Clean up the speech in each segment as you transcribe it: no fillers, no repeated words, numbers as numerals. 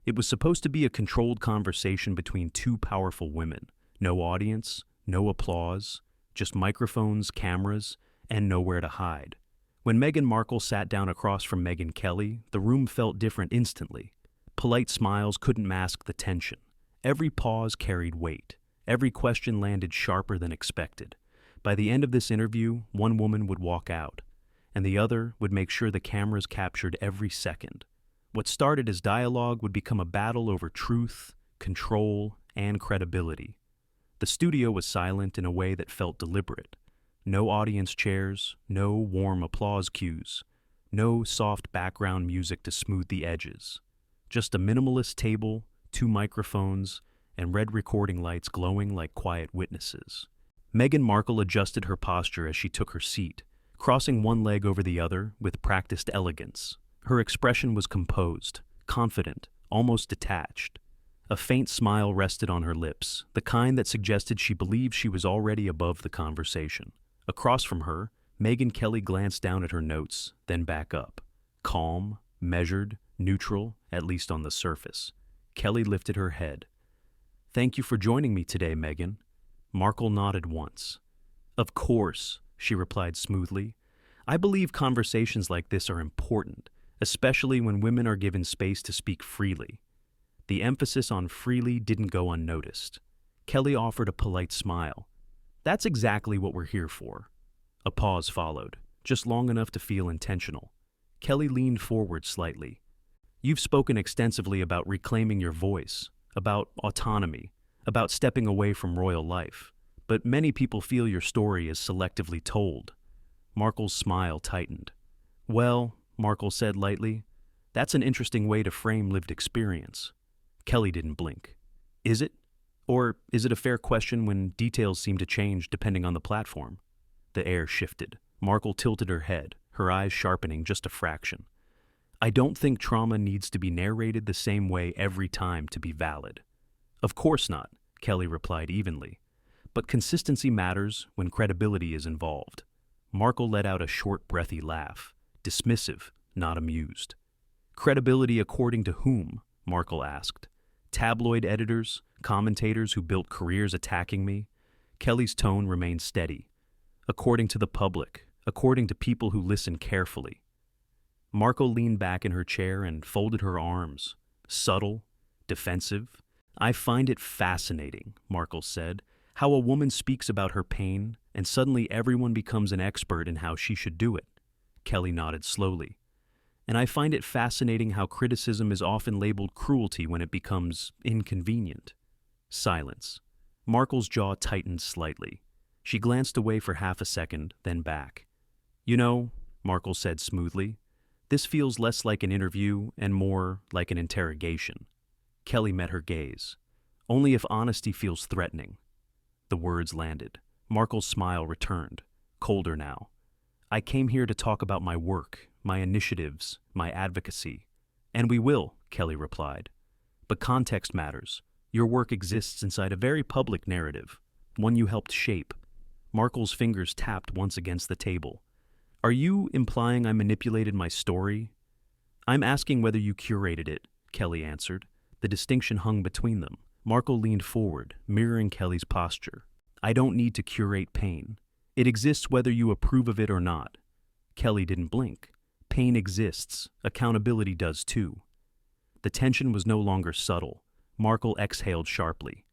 It was supposed to be a controlled conversation between two powerful women. No audience, no applause, just microphones, cameras, and nowhere to hide. When Meghan Markle sat down across from Megyn Kelly, the room felt different instantly. Polite smiles couldn't mask the tension. Every pause carried weight. Every question landed sharper than expected. By the end of this interview, one woman would walk out, and the other would make sure the cameras captured every second. What started as dialogue would become a battle over truth, control, and credibility. The studio was silent in a way that felt deliberate. No audience chairs, no warm applause cues, no soft background music to smooth the edges. Just a minimalist table, two microphones, and red recording lights glowing like quiet witnesses. Meghan Markle adjusted her posture as she took her seat, crossing one leg over the other with practiced elegance. Her expression was composed, confident, almost detached. A faint smile rested on her lips, the kind that suggested she believed she was already above the conversation. Across from her, Megyn Kelly glanced down at her notes, then back up. Calm, measured, neutral, at least on the surface. Kelly lifted her head. "Thank you for joining me today, Megyn." Markle nodded once. "Of course," she replied smoothly. "I believe conversations like this are important, especially when women are given space to speak freely." The emphasis on freely didn't go unnoticed. Kelly offered a polite smile. "That's exactly what we're here for." A pause followed, just long enough to feel intentional. Kelly leaned forward slightly. "You've spoken extensively about reclaiming your voice, about autonomy, about stepping away from royal life. But many people feel your story is selectively told." Markle's smile tightened. "Well," Markle said lightly, "that's an interesting way to frame lived experience." Kelly didn't blink. "Is it? Or is it a fair question when details seem to change depending on the platform?" The air shifted. Markle tilted her head, her eyes sharpening just a fraction. "I don't think trauma needs to be narrated the same way every time to be valid." "Of course not," Kelly replied evenly. "But consistency matters when credibility is involved." Markle let out a short, breathy laugh, dismissive, not amused. "Credibility according to whom?" Markle asked. "Tabloid editors, commentators who built careers attacking me?" Kelly's tone remained steady. "According to the public, according to people who listen carefully." Markle leaned back in her chair and folded her arms. Subtle, defensive. "I find it fascinating," Markle said, "how a woman speaks about her pain, and suddenly everyone becomes an expert in how she should do it." Kelly nodded slowly. "And I find it fascinating how criticism is often labeled cruelty when it becomes inconvenient." Silence. Markle's jaw tightened slightly. She glanced away for half a second, then back. "You know," Markle said smoothly, "this feels less like an interview and more like an interrogation." Kelly met her gaze. "Only if honesty feels threatening." The words landed. Markle's smile returned, colder now. "I came here to talk about my work, my initiatives, my advocacy." "And we will," Kelly replied. "But context matters. Your work exists inside a very public narrative, one you helped shape." Markle's fingers tapped once against the table. "Are you implying I manipulated my story?" "I'm asking whether you curated it," Kelly answered. The distinction hung between them. Markle leaned forward, mirroring Kelly's posture. "I don't need to curate pain. It exists whether you approve of it or not." Kelly didn't blink. "Pain exists. Accountability does too." The tension was no longer subtle. Markle exhaled sharply.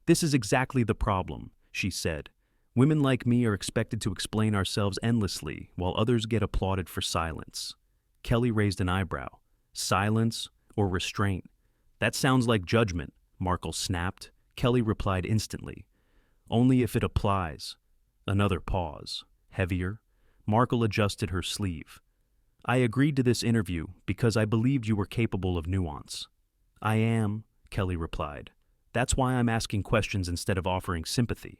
"This is exactly the problem," she said. "Women like me are expected to explain ourselves endlessly, while others get applauded for silence." Kelly raised an eyebrow. "Silence or restraint? That sounds like judgment," Markle snapped. Kelly replied instantly. "Only if it applies." Another pause. Heavier. Markle adjusted her sleeve. "I agreed to this interview because I believed you were capable of nuance." "I am," Kelly replied. "That's why I'm asking questions instead of offering sympathy."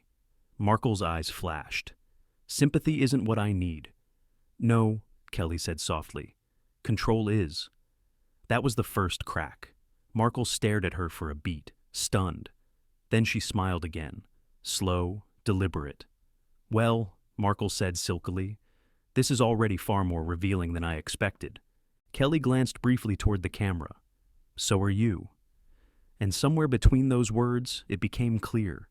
Markle's eyes flashed. "Sympathy isn't what I need." "No," Kelly said softly. "Control is." That was the first crack. Markle stared at her for a beat, stunned. Then she smiled again, slow, deliberate. "Well," Markle said silkily, "this is already far more revealing than I expected." Kelly glanced briefly toward the camera. "So are you." And somewhere between those words, it became clear.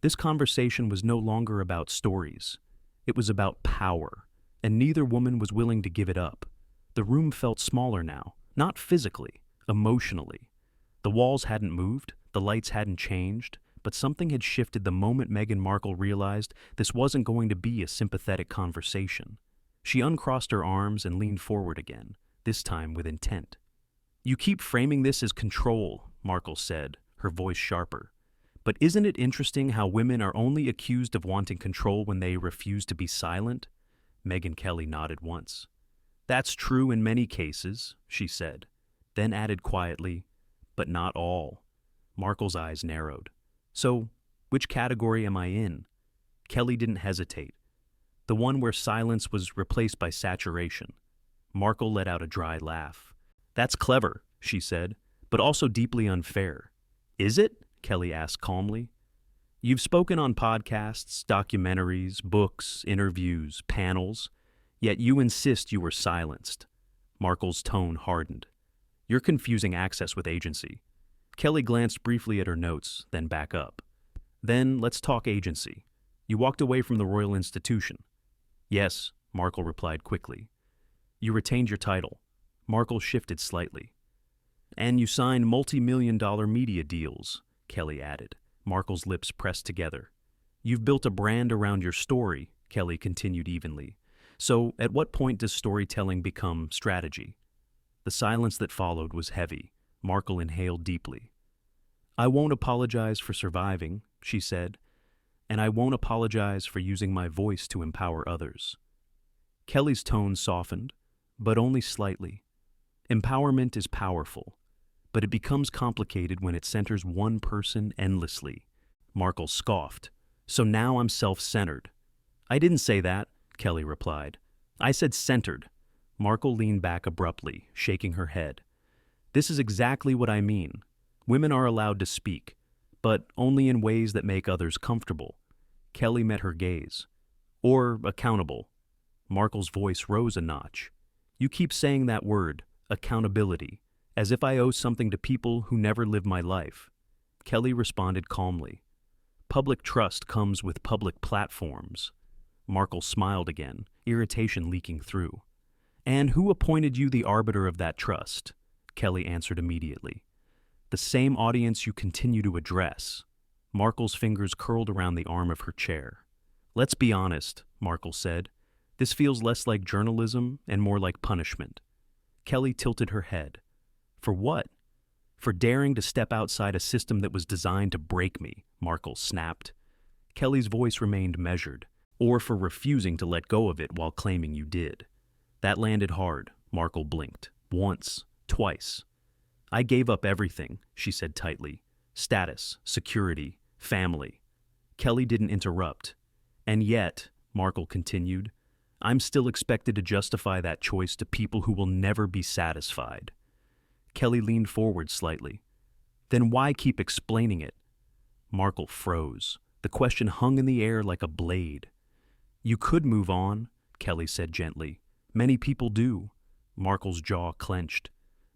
This conversation was no longer about stories. It was about power, and neither woman was willing to give it up. The room felt smaller now, not physically, emotionally. The walls hadn't moved, the lights hadn't changed, but something had shifted the moment Meghan Markle realized this wasn't going to be a sympathetic conversation. She uncrossed her arms and leaned forward again, this time with intent. "You keep framing this as control," Markle said, her voice sharper. "But isn't it interesting how women are only accused of wanting control when they refuse to be silent?" Megyn Kelly nodded once. "That's true in many cases," she said, then added quietly, "but not all." Markle's eyes narrowed. "So, which category am I in?" Kelly didn't hesitate. "The one where silence was replaced by saturation." Markle let out a dry laugh. "That's clever," she said, "but also deeply unfair." "Is it?" Kelly asked calmly. "You've spoken on podcasts, documentaries, books, interviews, panels, yet you insist you were silenced." Markle's tone hardened. "You're confusing access with agency." Kelly glanced briefly at her notes, then back up. "Then let's talk agency. You walked away from the royal institution." "Yes," Markle replied quickly. "You retained your title." Markle shifted slightly. "And you signed multi-million-dollar media deals," Kelly added. Markle's lips pressed together. "You've built a brand around your story," Kelly continued evenly. "So, at what point does storytelling become strategy?" The silence that followed was heavy. Markle inhaled deeply. "I won't apologize for surviving," she said, "and I won't apologize for using my voice to empower others." Kelly's tone softened, but only slightly. Empowerment is powerful, but it becomes complicated when it centers one person endlessly. Markle scoffed. "So now I'm self-centered." "I didn't say that," Kelly replied. "I said centered." Markle leaned back abruptly, shaking her head. "This is exactly what I mean. Women are allowed to speak, but only in ways that make others comfortable." Kelly met her gaze. "Or accountable." Markle's voice rose a notch. "You keep saying that word, accountability, as if I owe something to people who never live my life." Kelly responded calmly. "Public trust comes with public platforms." Markle smiled again, irritation leaking through. "And who appointed you the arbiter of that trust?" Kelly answered immediately. "The same audience you continue to address." Markle's fingers curled around the arm of her chair. "Let's be honest," Markle said. "This feels less like journalism and more like punishment." Kelly tilted her head. "For what?" "For daring to step outside a system that was designed to break me," Markle snapped. Kelly's voice remained measured. "Or for refusing to let go of it while claiming you did." That landed hard. Markle blinked. Once, twice. "I gave up everything," she said tightly. "Status, security, family." Kelly didn't interrupt. "And yet," Markle continued, "I'm still expected to justify that choice to people who will never be satisfied." Kelly leaned forward slightly. "Then why keep explaining it?" Markle froze. The question hung in the air like a blade. "You could move on," Kelly said gently. "Many people do." Markle's jaw clenched.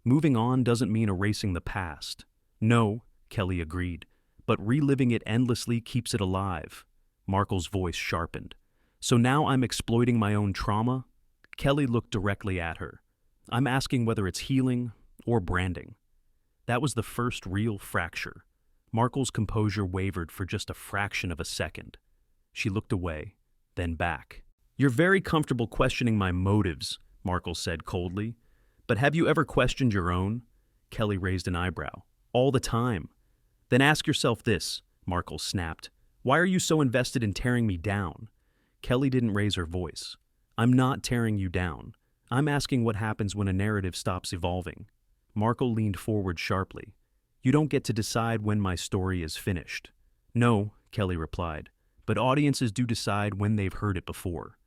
"Moving on doesn't mean erasing the past." "No," Kelly agreed, "but reliving it endlessly keeps it alive." Markle's voice sharpened. "So now I'm exploiting my own trauma?" Kelly looked directly at her. "I'm asking whether it's healing or branding." That was the first real fracture. Markle's composure wavered for just a fraction of a second. She looked away, then back. "You're very comfortable questioning my motives," Markle said coldly. "But have you ever questioned your own?" Kelly raised an eyebrow. "All the time." "Then ask yourself this," Markle snapped. "Why are you so invested in tearing me down?" Kelly didn't raise her voice. "I'm not tearing you down. I'm asking what happens when a narrative stops evolving." Markle leaned forward sharply. "You don't get to decide when my story is finished." "No," Kelly replied, "but audiences do decide when they've heard it before."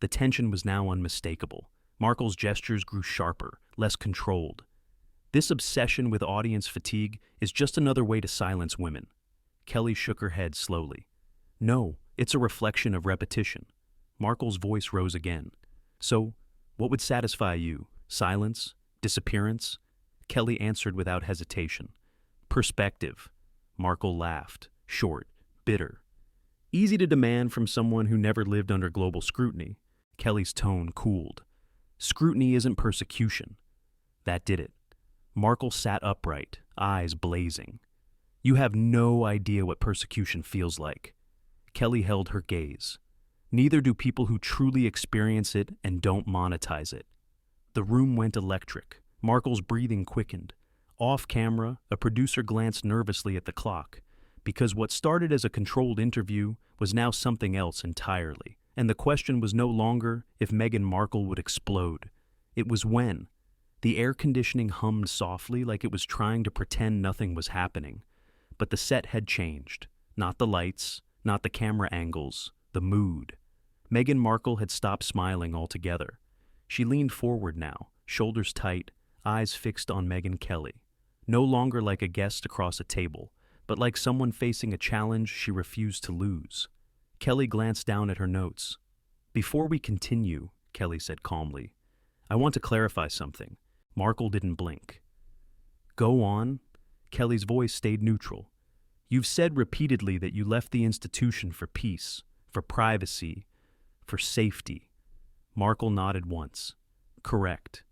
The tension was now unmistakable. Markle's gestures grew sharper, less controlled. This obsession with audience fatigue is just another way to silence women. Kelly shook her head slowly. "No, it's a reflection of repetition." Markle's voice rose again. "So, what would satisfy you? Silence? Disappearance?" Kelly answered without hesitation. Perspective. Markle laughed, short, bitter. Easy to demand from someone who never lived under global scrutiny. Kelly's tone cooled. Scrutiny isn't persecution. That did it. Markle sat upright, eyes blazing. You have no idea what persecution feels like. Kelly held her gaze. Neither do people who truly experience it and don't monetize it. The room went electric. Markle's breathing quickened. Off camera, a producer glanced nervously at the clock, because what started as a controlled interview was now something else entirely. And the question was no longer if Meghan Markle would explode. It was when. The air conditioning hummed softly like it was trying to pretend nothing was happening. But the set had changed. Not the lights, not the camera angles, the mood. Meghan Markle had stopped smiling altogether. She leaned forward now, shoulders tight, eyes fixed on Megyn Kelly. No longer like a guest across a table, but like someone facing a challenge she refused to lose. Kelly glanced down at her notes. "Before we continue," Kelly said calmly, "I want to clarify something." Markle didn't blink. "Go on." Kelly's voice stayed neutral. "You've said repeatedly that you left the institution for peace, for privacy, for safety." Markle nodded once. "Correct."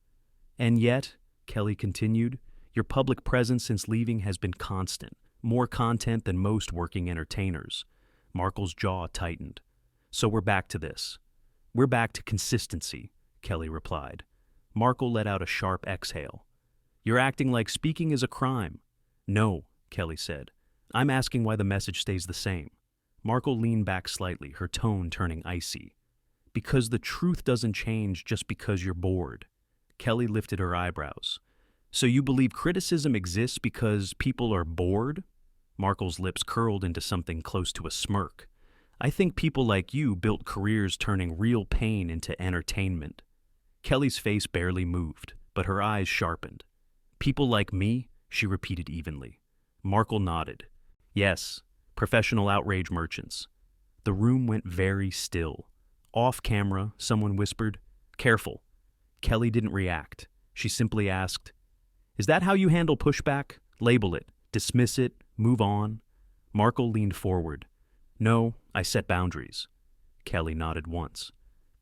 "And yet," Kelly continued, "your public presence since leaving has been constant, more content than most working entertainers." Markle's jaw tightened. "So we're back to this." "We're back to consistency," Kelly replied. Markle let out a sharp exhale. "You're acting like speaking is a crime." "No," Kelly said. "I'm asking why the message stays the same." Markle leaned back slightly, her tone turning icy. "Because the truth doesn't change just because you're bored." Kelly lifted her eyebrows. "So you believe criticism exists because people are bored?" Markle's lips curled into something close to a smirk. "I think people like you built careers turning real pain into entertainment." Kelly's face barely moved, but her eyes sharpened. "People like me?" she repeated evenly. Markle nodded. "Yes, professional outrage merchants." The room went very still. Off camera, someone whispered, "Careful." Kelly didn't react. She simply asked, "Is that how you handle pushback? Label it, dismiss it, move on?" Markle leaned forward. "No, I set boundaries." Kelly nodded once.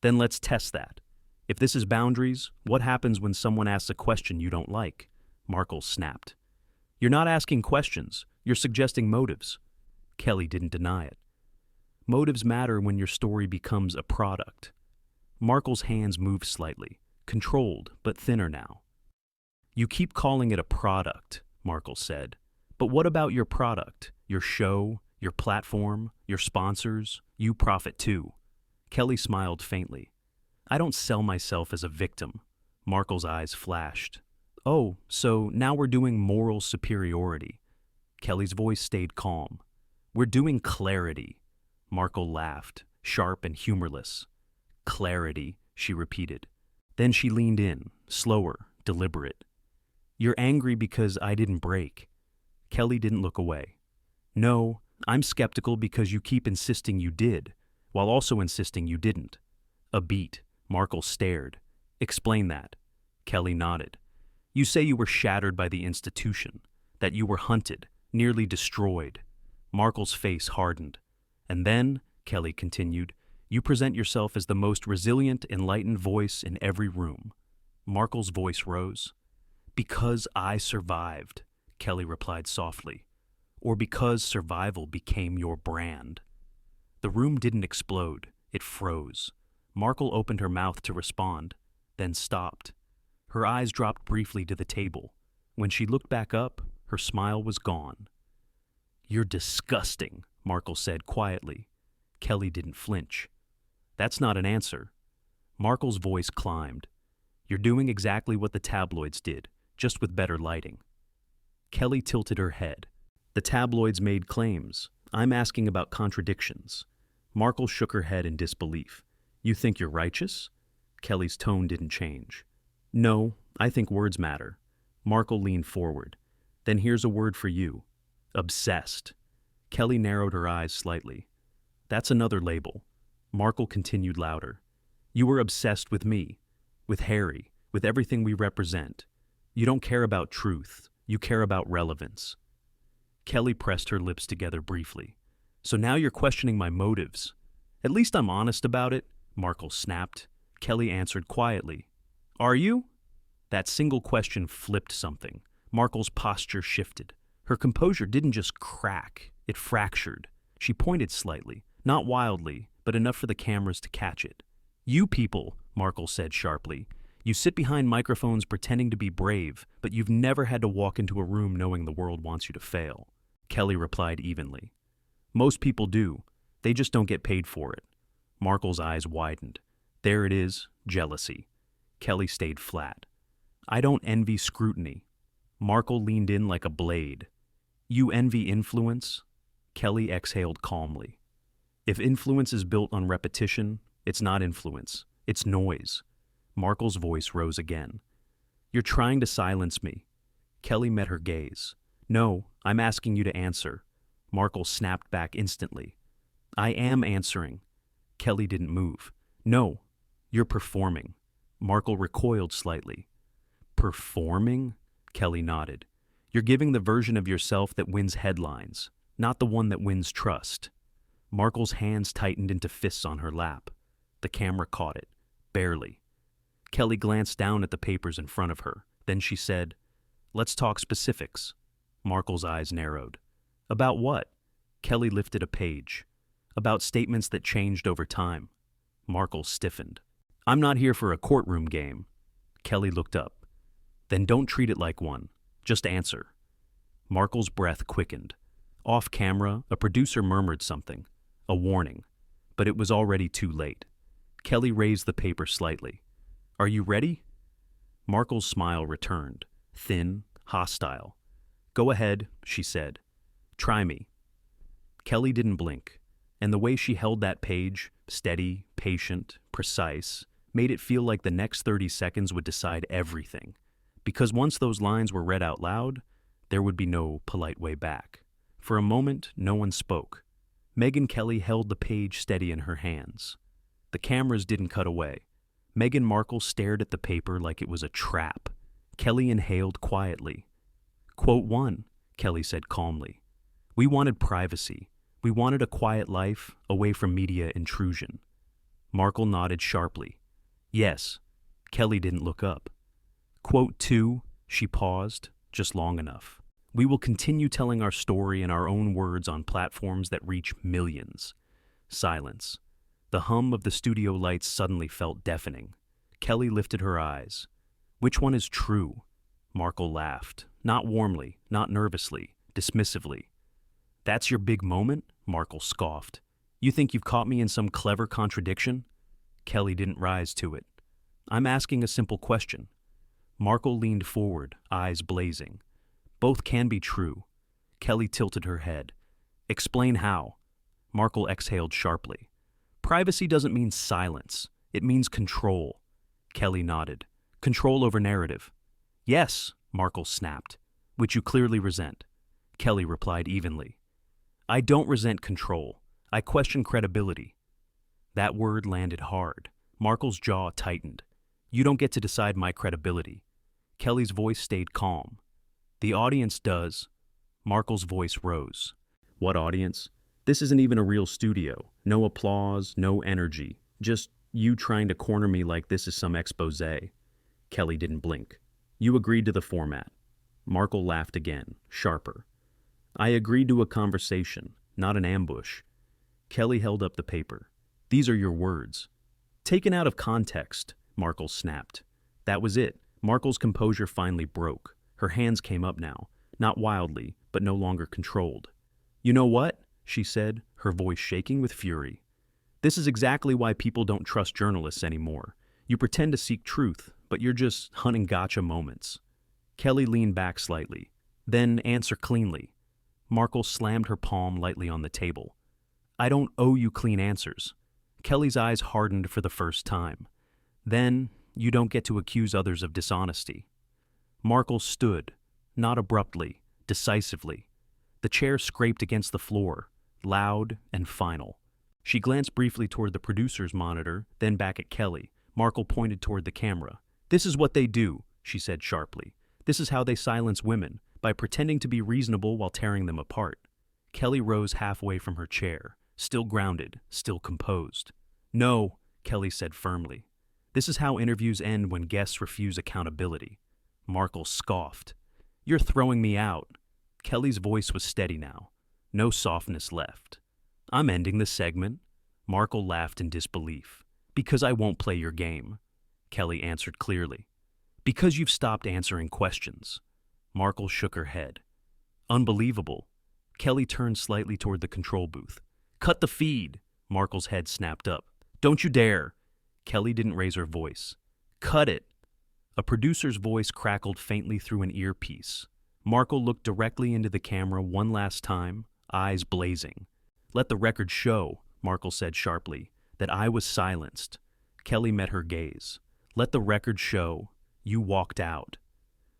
"Then let's test that. If this is boundaries, what happens when someone asks a question you don't like?" Markle snapped. "You're not asking questions, you're suggesting motives." Kelly didn't deny it. "Motives matter when your story becomes a product." Markle's hands moved slightly, controlled but thinner now. "You keep calling it a product," Markle said. "But what about your product, your show, your platform, your sponsors? You profit too." Kelly smiled faintly. "I don't sell myself as a victim." Markle's eyes flashed. "Oh, so now we're doing moral superiority." Kelly's voice stayed calm. "We're doing clarity." Markle laughed, sharp and humorless. "Clarity," she repeated. Then she leaned in, slower, deliberate. "You're angry because I didn't break." Kelly didn't look away. "No, I'm skeptical because you keep insisting you did, while also insisting you didn't." A beat. Markle stared. "Explain that." Kelly nodded. "You say you were shattered by the institution, that you were hunted, nearly destroyed." Markle's face hardened. "And then," Kelly continued, "you present yourself as the most resilient, enlightened voice in every room." Markle's voice rose. "Because I survived," Kelly replied softly. "Or because survival became your brand." The room didn't explode. It froze. Markle opened her mouth to respond, then stopped. Her eyes dropped briefly to the table. When she looked back up, her smile was gone. "You're disgusting," Markle said quietly. Kelly didn't flinch. "That's not an answer." Markle's voice climbed. "You're doing exactly what the tabloids did, just with better lighting." Kelly tilted her head. "The tabloids made claims. I'm asking about contradictions." Markle shook her head in disbelief. "You think you're righteous?" Kelly's tone didn't change. "No, I think words matter." Markle leaned forward. "Then here's a word for you. Obsessed." Kelly narrowed her eyes slightly. "That's another label." Markle continued louder. "You were obsessed with me, with Harry, with everything we represent. You don't care about truth. You care about relevance." Kelly pressed her lips together briefly. So now you're questioning my motives. At least I'm honest about it, Markle snapped. Kelly answered quietly. Are you? That single question flipped something. Markle's posture shifted. Her composure didn't just crack, it fractured. She pointed slightly, not wildly, but enough for the cameras to catch it. You people, Markle said sharply. You sit behind microphones pretending to be brave, but you've never had to walk into a room knowing the world wants you to fail. Kelly replied evenly. Most people do. They just don't get paid for it. Markle's eyes widened. There it is, jealousy. Kelly stayed flat. I don't envy scrutiny. Markle leaned in like a blade. You envy influence? Kelly exhaled calmly. If influence is built on repetition, it's not influence, it's noise. Markle's voice rose again. You're trying to silence me. Kelly met her gaze. No, I'm asking you to answer. Markle snapped back instantly. I am answering. Kelly didn't move. No, you're performing. Markle recoiled slightly. Performing? Kelly nodded. You're giving the version of yourself that wins headlines, not the one that wins trust. Markle's hands tightened into fists on her lap. The camera caught it, barely. Kelly glanced down at the papers in front of her. Then she said, Let's talk specifics. Markle's eyes narrowed. About what? Kelly lifted a page. About statements that changed over time. Markle stiffened. I'm not here for a courtroom game. Kelly looked up. Then don't treat it like one. Just answer. Markle's breath quickened. Off camera, a producer murmured something. A warning. But it was already too late. Kelly raised the paper slightly. Are you ready? Markle's smile returned. Thin, hostile. Go ahead, she said. Try me. Kelly didn't blink. And the way she held that page, steady, patient, precise, made it feel like the next 30 seconds would decide everything. Because once those lines were read out loud, there would be no polite way back. For a moment, no one spoke. Megyn Kelly held the page steady in her hands. The cameras didn't cut away. Meghan Markle stared at the paper like it was a trap. Kelly inhaled quietly. Quote 1, Kelly said calmly. We wanted privacy. We wanted a quiet life, away from media intrusion. Markle nodded sharply. Yes. Kelly didn't look up. Quote 2, she paused, just long enough. We will continue telling our story in our own words on platforms that reach millions. Silence. The hum of the studio lights suddenly felt deafening. Kelly lifted her eyes. Which one is true? Markle laughed, not warmly, not nervously, dismissively. That's your big moment? Markle scoffed. You think you've caught me in some clever contradiction? Kelly didn't rise to it. I'm asking a simple question. Markle leaned forward, eyes blazing. Both can be true. Kelly tilted her head. Explain how. Markle exhaled sharply. Privacy doesn't mean silence. It means control. Kelly nodded. Control over narrative. Yes, Markle snapped, which you clearly resent. Kelly replied evenly. I don't resent control. I question credibility. That word landed hard. Markle's jaw tightened. You don't get to decide my credibility. Kelly's voice stayed calm. The audience does. Markle's voice rose. What audience? This isn't even a real studio. No applause, no energy. Just you trying to corner me like this is some expose. Kelly didn't blink. You agreed to the format. Markle laughed again, sharper. I agreed to a conversation, not an ambush. Kelly held up the paper. These are your words. Taken out of context, Markle snapped. That was it. Markle's composure finally broke. Her hands came up now, not wildly, but no longer controlled. You know what? She said, her voice shaking with fury. This is exactly why people don't trust journalists anymore. You pretend to seek truth, but you're just hunting gotcha moments. Kelly leaned back slightly. Then answer cleanly. Markle slammed her palm lightly on the table. I don't owe you clean answers. Kelly's eyes hardened for the first time. Then, you don't get to accuse others of dishonesty. Markle stood, not abruptly, decisively. The chair scraped against the floor, loud and final. She glanced briefly toward the producer's monitor, then back at Kelly. Markle pointed toward the camera. This is what they do, she said sharply. This is how they silence women. by pretending to be reasonable while tearing them apart. Kelly rose halfway from her chair, still grounded, still composed. "No," Kelly said firmly. "This is how interviews end when guests refuse accountability." Markle scoffed. "You're throwing me out." Kelly's voice was steady now. No softness left. "I'm ending the segment." Markle laughed in disbelief. "Because I won't play your game." Kelly answered clearly. "Because you've stopped answering questions." Markle shook her head. "Unbelievable." Kelly turned slightly toward the control booth. "Cut the feed." Markle's head snapped up. "Don't you dare." Kelly didn't raise her voice. "Cut it." A producer's voice crackled faintly through an earpiece. Markle looked directly into the camera one last time, eyes blazing. "Let the record show," Markle said sharply, "that I was silenced." Kelly met her gaze. "Let the record show. You walked out."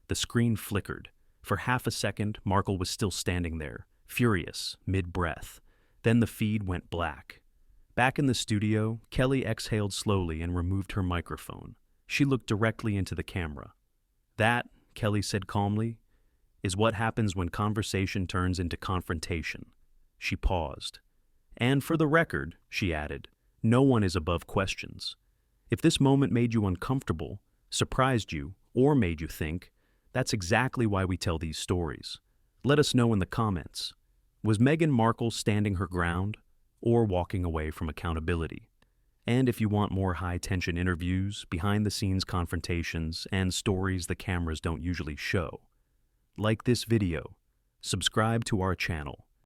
The screen flickered. For half a second, Markle was still standing there, furious, mid-breath. Then the feed went black. Back in the studio, Kelly exhaled slowly and removed her microphone. She looked directly into the camera. "That," Kelly said calmly, "is what happens when conversation turns into confrontation." She paused. "And for the record," she added, "no one is above questions. If this moment made you uncomfortable, surprised you, or made you think, that's exactly why we tell these stories. Let us know in the comments. Was Meghan Markle standing her ground or walking away from accountability? And if you want more high-tension interviews, behind-the-scenes confrontations, and stories the cameras don't usually show, like this video, subscribe to our channel,